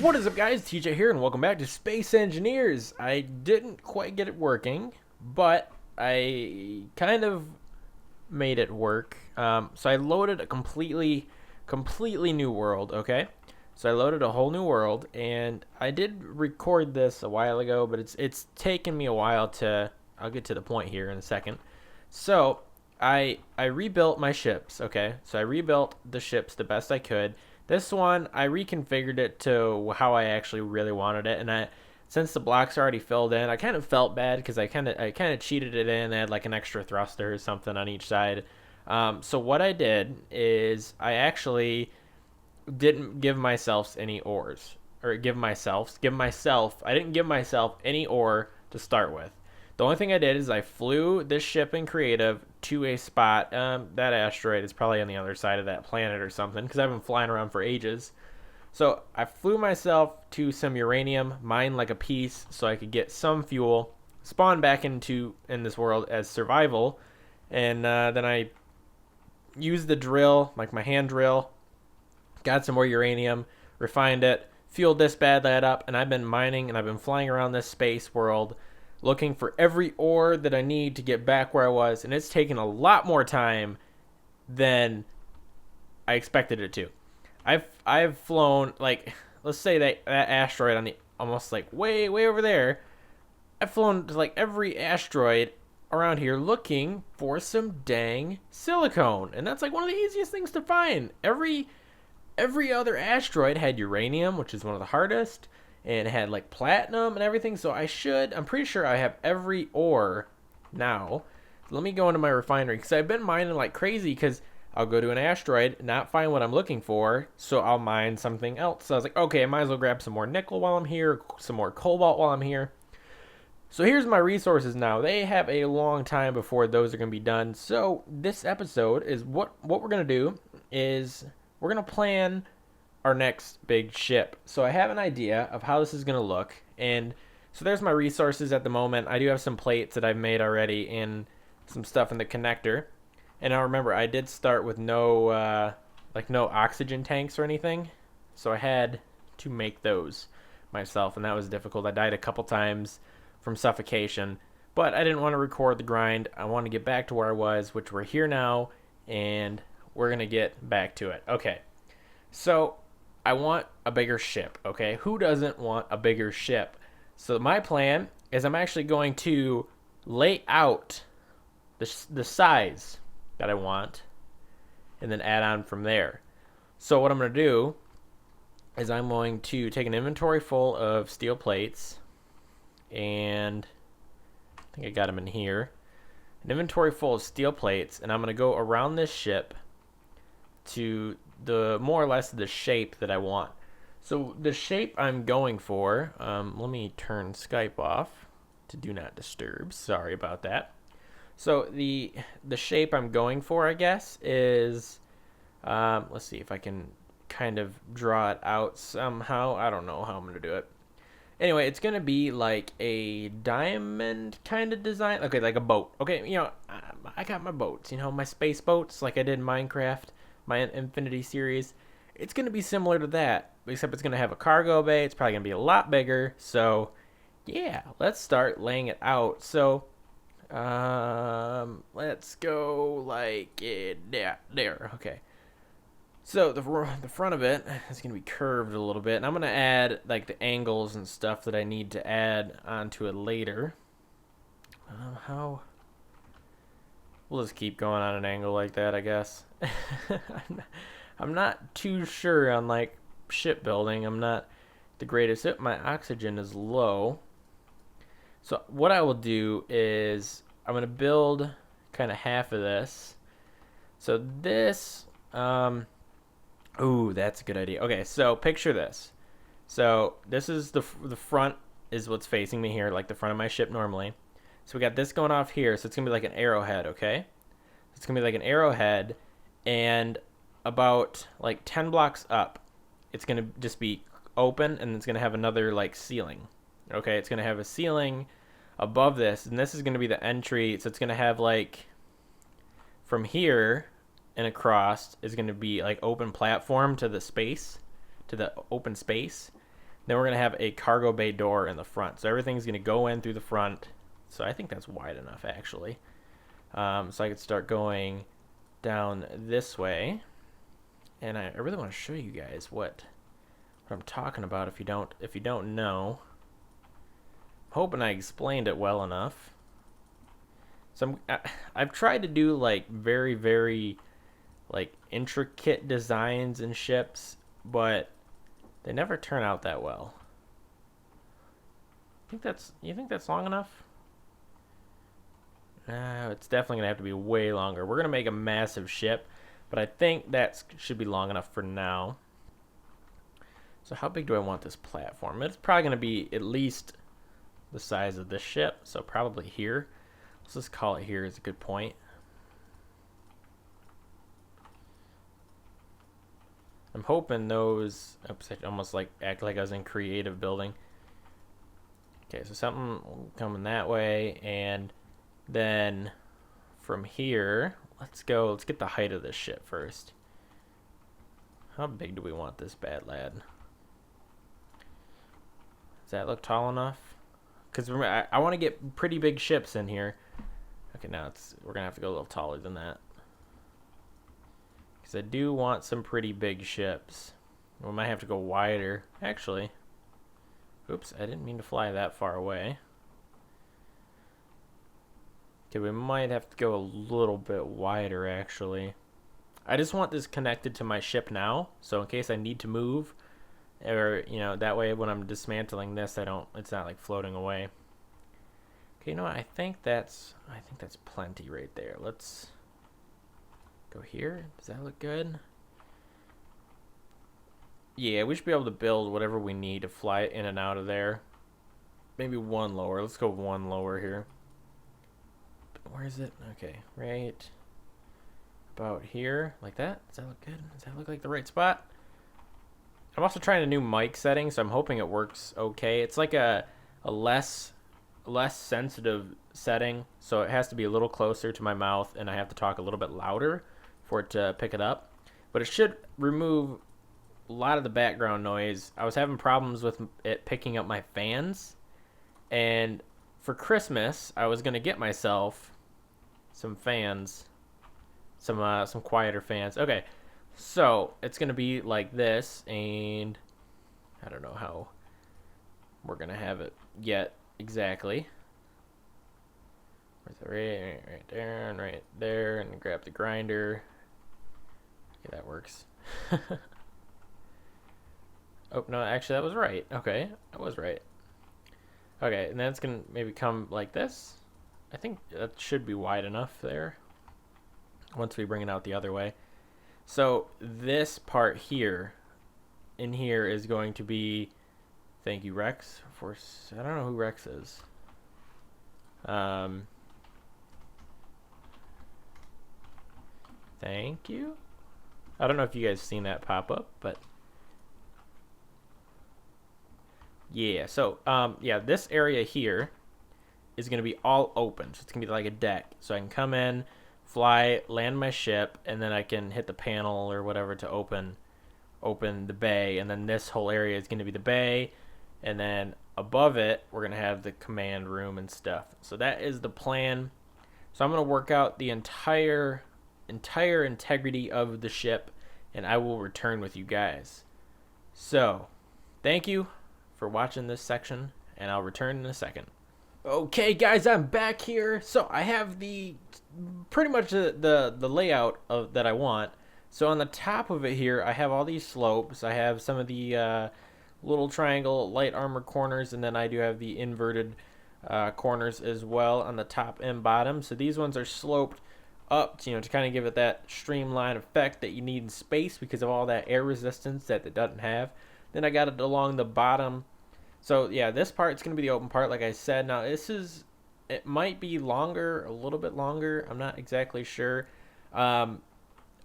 What is up, guys? TJ here, and welcome back to Space Engineers. I didn't quite get it working, but I kind of made it work. So I loaded a completely new world, okay? So I loaded a whole new world, and I did record this a while ago, but it's taken me a while to. I'll get to the point here in a second. So I rebuilt my ships, okay? So I rebuilt the ships the best I could. This one, I reconfigured it to how I actually really wanted it, and since the blocks are already filled in, I kind of felt bad because I kind of cheated it in. I had like an extra thruster or something on each side. So what I did is I actually didn't give myself any ores, or give myself. I didn't give myself any ore to start with. The only thing I did is I flew this ship in creative to a spot. That asteroid is probably on the other side of that planet or something because I've been flying around for ages. So I flew myself to some uranium, mined like a piece so I could get some fuel, spawn back in this world as survival, and then I used the drill, like my hand drill, got some more uranium, refined it, fueled this bad lad up, and I've been mining and I've been flying around this space world looking for every ore that I need to get back where I was, and it's taken a lot more time than I expected it to. I've flown, like, let's say that asteroid on the almost like way over there. I've flown to like every asteroid around here looking for some dang silicone, and that's like one of the easiest things to find. Every other asteroid had uranium, which is one of the hardest, and it had like platinum and everything. So I'm pretty sure I have every ore now. Let me go into my refinery because I've been mining like crazy because I'll go to an asteroid, not find what I'm looking for, so I'll mine something else. So I was like, okay, I might as well grab some more nickel while I'm here, some more cobalt while I'm here. So here's my resources now. They have a long time before those are going to be done. So this episode is what we're going to do is we're going to plan our next big ship. So I have an idea of how this is going to look, and so there's my resources at the moment. I do have some plates that I've made already and some stuff in the connector. And now remember, I did start with no oxygen tanks or anything, so I had to make those myself, and that was difficult. I died a couple times from suffocation, but I didn't want to record the grind. I want to get back to where I was, which we're here now, and we're gonna get back to it. Okay, so I want a bigger ship. Okay, who doesn't want a bigger ship? So my plan is I'm actually going to lay out the size that I want, and then add on from there. So what I'm going to do is I'm going to take an inventory full of steel plates, and I think I got them in here. An inventory full of steel plates, and I'm going to go around this ship to the more or less the shape that I want. So the shape I'm going for, let me turn Skype off to do not disturb. Sorry about that. So the shape I'm going for, I guess, is let's see if I can kind of draw it out somehow. I don't know how I'm gonna do it. Anyway, it's gonna be like a diamond kind of design. Okay, like a boat. Okay, I got my boats. My space boats, like I did in Minecraft, my Infinity series. It's gonna be similar to that, except it's gonna have a cargo bay. It's probably gonna be a lot bigger. So yeah, let's start laying it out. So let's go like it. Yeah, there. Okay. So the front of it is gonna be curved a little bit, and I'm gonna add like the angles and stuff that I need to add onto it later. How? We'll just keep going on an angle like that, I guess. I'm not too sure on like shipbuilding. I'm not the greatest. My oxygen is low. So what I will do is I'm going to build kind of half of this. So this, ooh, that's a good idea. Okay, so picture this. So this is the front is what's facing me here, like the front of my ship normally. So we got this going off here, so it's going to be like an arrowhead, okay? It's going to be like an arrowhead, and about like 10 blocks up, it's going to just be open, and it's going to have another like ceiling. Okay, it's going to have a ceiling above this, and this is going to be the entry. So it's going to have like from here and across is going to be like open platform to the space, to the open space. Then we're going to have a cargo bay door in the front. So everything's going to go in through the front. So I think that's wide enough, actually. So I could start going down this way. And I really want to show you guys what I'm talking about if you don't know. I'm hoping I explained it well enough. So I've tried to do like very, very like intricate designs and ships, but they never turn out that well. You think that's long enough? It's definitely gonna have to be way longer. We're gonna make a massive ship, but I think that should be long enough for now. So how big do I want this platform? It's probably gonna be at least the size of this ship, so probably here. Let's just call it here is a good point. I'm hoping those, oops, I almost like act like I was in creative building. Okay, so something coming that way, and then from here, let's get the height of this ship first. How big do we want this bad lad? Does that look tall enough? Because I want to get pretty big ships in here. Okay, now we're gonna have to go a little taller than that. Because I do want some pretty big ships. We might have to go wider. Actually, oops, I didn't mean to fly that far away. Okay, we might have to go a little bit wider, actually. I just want this connected to my ship now, so in case I need to move, or, you know, that way when I'm dismantling this, it's not like floating away. Okay, you know what, I think that's plenty right there. Let's go here. Does that look good? Yeah, we should be able to build whatever we need to fly it in and out of there. Maybe one lower. Let's go one lower here. Where is it? Okay, right about here, like that. Does that look good? Does that look like the right spot? I'm also trying a new mic setting, so I'm hoping it works okay. It's like a less sensitive setting, so it has to be a little closer to my mouth, and I have to talk a little bit louder for it to pick it up. But it should remove a lot of the background noise. I was having problems with it picking up my fans, and for Christmas, I was gonna get myself some fans, some quieter fans. Okay, so it's gonna be like this, and I don't know how we're gonna have it yet exactly. Where's the right there and right there, and grab the grinder. Okay, that works. Oh no, actually that was right. Okay, I was right. Okay, and then it's gonna maybe come like this. I think that should be wide enough there once we bring it out the other way. So this part here in here is going to be, thank you Rex for, I don't know who Rex is. Thank you. I don't know if you guys seen that pop up, but yeah, so yeah, this area here is going to be all open. So it's going to be like a deck. So I can come in, fly, land my ship, and then I can hit the panel or whatever to open the bay, and then this whole area is going to be the bay, and then above it we're going to have the command room and stuff. So that is the plan. So I'm going to work out the entire integrity of the ship, and I will return with you guys. So thank you for watching this section, and I'll return in a second. Okay guys, I'm back here. So I have pretty much the layout of that I want. So on the top of it here, I have all these slopes. I have some of the little triangle light armor corners, and then I do have the inverted corners as well on the top and bottom. So these ones are sloped up, to kind of give it that streamline effect that you need in space because of all that air resistance that it doesn't have. Then I got it along the bottom. So yeah, this part's going to be the open part, like I said. Now it might be longer, a little bit longer. I'm not exactly sure. I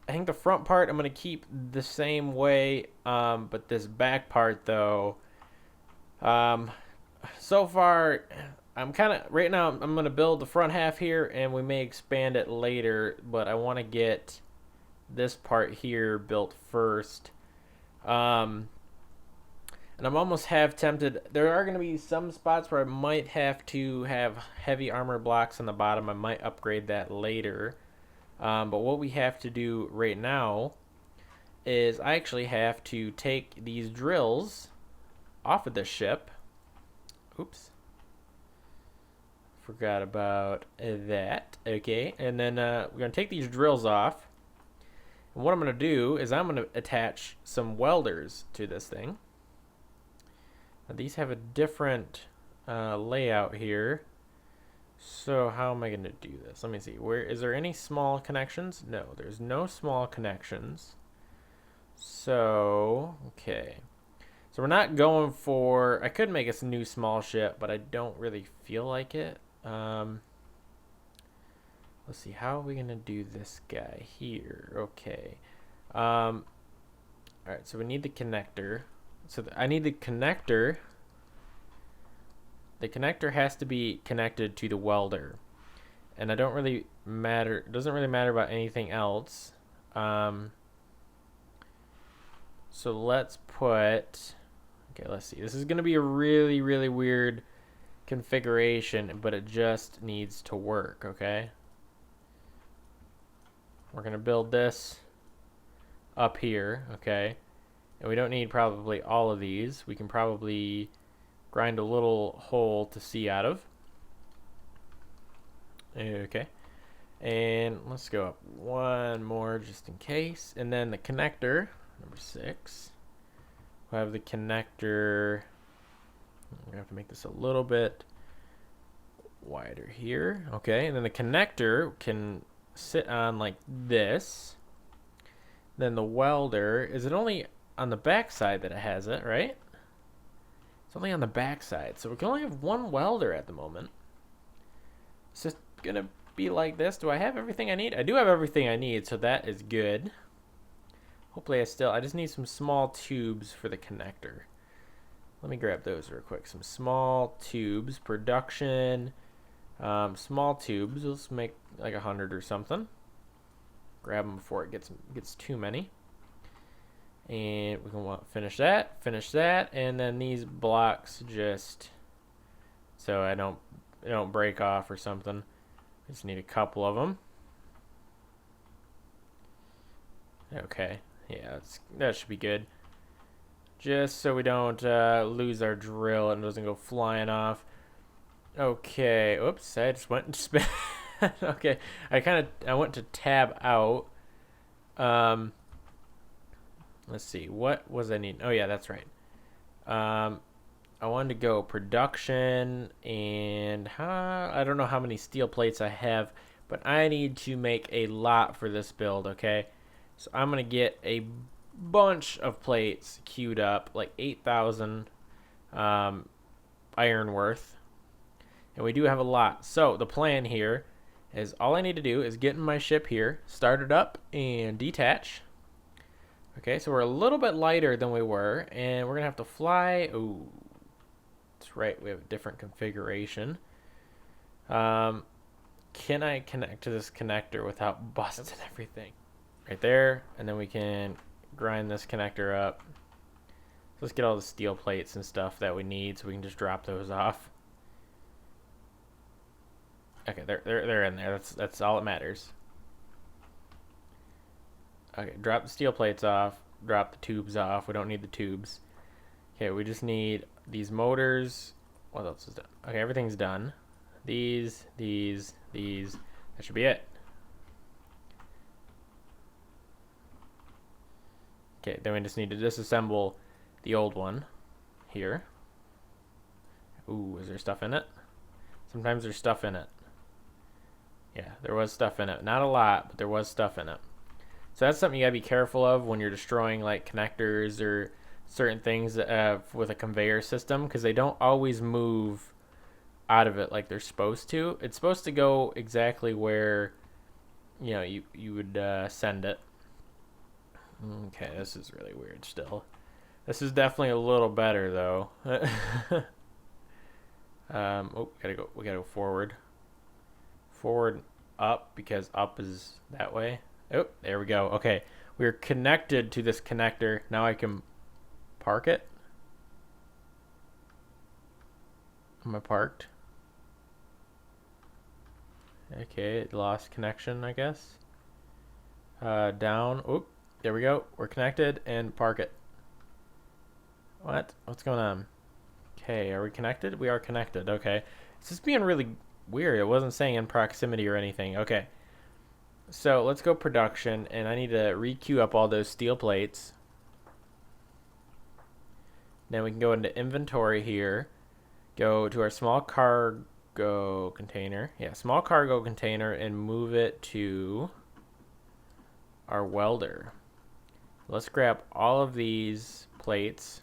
think the front part I'm going to keep the same way, but this back part though, so far I'm kind of, right now I'm going to build the front half here, and we may expand it later, but I want to get this part here built first. And I'm almost half tempted. There are going to be some spots where I might have to have heavy armor blocks on the bottom. I might upgrade that later. But what we have to do right now is I actually have to take these drills off of the ship. Oops. Forgot about that. Okay, and then we're going to take these drills off. And what I'm going to do is I'm going to attach some welders to this thing. Now, these have a different layout here. So how am I going to do this? Let me see. Where is there any small connections? No, there's no small connections. So, okay. So we're not going for... I could make us a new small ship, but I don't really feel like it. Let's see. How are we going to do this guy here? Okay. Alright, so we need the connector. So I need the connector. The connector has to be connected to the welder. And I don't really matter... It doesn't really matter about anything else. So let's put... Okay, let's see. This is going to be a really, really weird configuration, but it just needs to work, okay? We're going to build this up here, okay? And we don't need probably all of these. We can probably grind a little hole to see out of. Okay. And let's go up one more just in case. And then the connector, number 6. We'll have the connector. We're going to have to make this a little bit wider here. Okay, and then the connector can sit on like this. Then the welder, is it only on the back side that it has it, right? It's only on the back side, so we can only have one welder at the moment. It's just going to be like this. Do I have everything I need? I do have everything I need, so that is good. Hopefully I just need some small tubes for the connector. Let me grab those real quick. Some small tubes, production, small tubes. Let's make like 100 or something. Grab them before it gets too many. And we can finish that, and then these blocks just so I don't break off or something. Just need a couple of them. Okay, yeah, that should be good. Just so we don't lose our drill and it doesn't go flying off. Okay, oops, I just went and spin. Okay, I went to tab out. Let's see, what was I needing? Oh yeah, that's right. I wanted to go production, and I don't know how many steel plates I have, but I need to make a lot for this build, okay? So I'm going to get a bunch of plates queued up, like 8,000 iron worth. And we do have a lot. So the plan here is all I need to do is get in my ship here, start it up, and detach. Okay, so we're a little bit lighter than we were, and we're going to have to fly. Ooh, that's right, we have a different configuration. Can I connect to this connector without busting everything? Right there, and then we can grind this connector up. So let's get all the steel plates and stuff that we need so we can just drop those off. Okay, they're in there. That's all that matters. Okay, drop the steel plates off, drop the tubes off. We don't need the tubes. Okay, we just need these motors. What else is done? Okay, everything's done. These. That should be it. Okay, then we just need to disassemble the old one here. Ooh, is there stuff in it? Sometimes there's stuff in it. Yeah, there was stuff in it. Not a lot, but there was stuff in it. So that's something you gotta be careful of when you're destroying like connectors or certain things with a conveyor system, because they don't always move out of it like they're supposed to. It's supposed to go exactly where you would send it. Okay, this is really weird still. This is definitely a little better though. Oh, we gotta go forward. Forward, up, because up is that way. Oh, there we go. Okay, we're connected to this connector. Now I can park it. Am I parked? Okay, it lost connection, I guess. Down. Oop. There we go. We're connected, and park it. What? What's going on? Okay, are we connected? We are connected. Okay. It's just being really weird. It wasn't saying in proximity or anything. Okay. So let's go production, and I need to re-queue up all those steel plates. Then we can go into inventory here. Go to our small cargo container. Yeah, small cargo container, and move it to our welder. Let's grab all of these plates,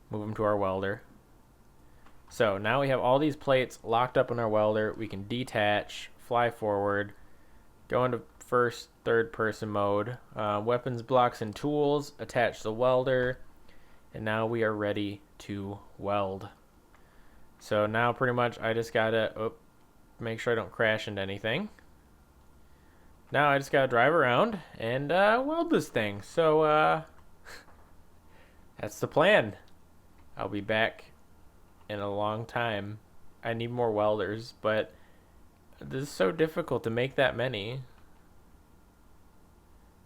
move them to our welder. So now we have all these plates locked up in our welder. We can detach, fly forward, go into first, third person mode, weapons, blocks, and tools, attach the welder, and now we are ready to weld. So now pretty much I just gotta make sure I don't crash into anything. Now I just gotta drive around and weld this thing. So that's the plan. I'll be back in a long time. I need more welders, but this is so difficult to make that many.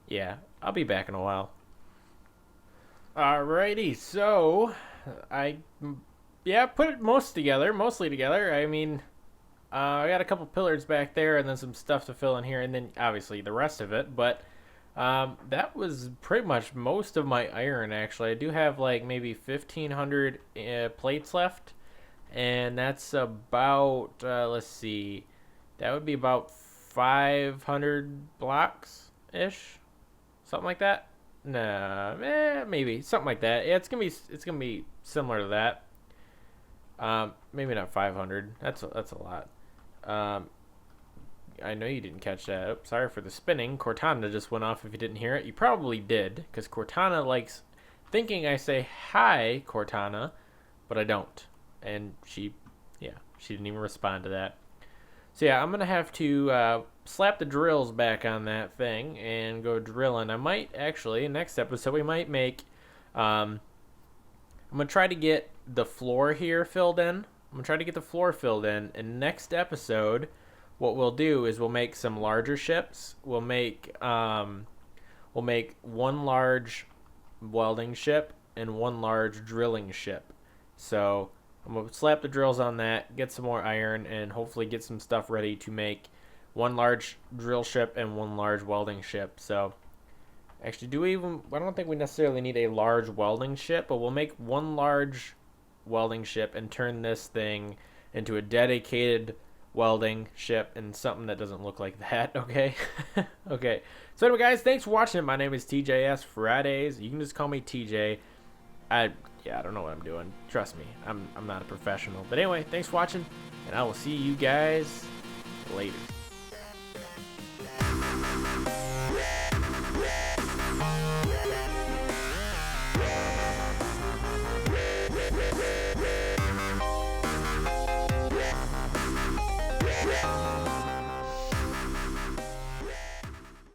Yeah, I'll be back in a while. Alrighty, so I put it mostly together. I mean, I got a couple pillars back there and then some stuff to fill in here, and then obviously the rest of it. But that was pretty much most of my iron, actually. I do have like maybe 1,500 plates left, and that's about, let's see, that would be about 500 blocks-ish, something like that. Nah, maybe something like that. Yeah, it's gonna be similar to that. Maybe not 500. That's a lot. I know you didn't catch that. Oops, sorry for the spinning. Cortana just went off. If you didn't hear it, you probably did, because Cortana likes thinking I say hi, Cortana, but I don't. And she didn't even respond to that. So yeah, I'm gonna have to slap the drills back on that thing and go drilling. I might actually next episode we might make. I'm gonna try to get the floor here filled in. And next episode, what we'll do is we'll make some larger ships. We'll make one large welding ship and one large drilling ship. So I'm gonna slap the drills on that, get some more iron, and hopefully get some stuff ready to make one large drill ship and one large welding ship. So actually, I don't think we necessarily need a large welding ship, but we'll make one large welding ship and turn this thing into a dedicated welding ship and something that doesn't look like that. Okay. Okay, so anyway, guys, thanks for watching. My name is TJS Fridays. You can just call me TJ. I don't know what I'm doing, trust me. I'm not a professional, but anyway, thanks for watching, and I will see you guys later.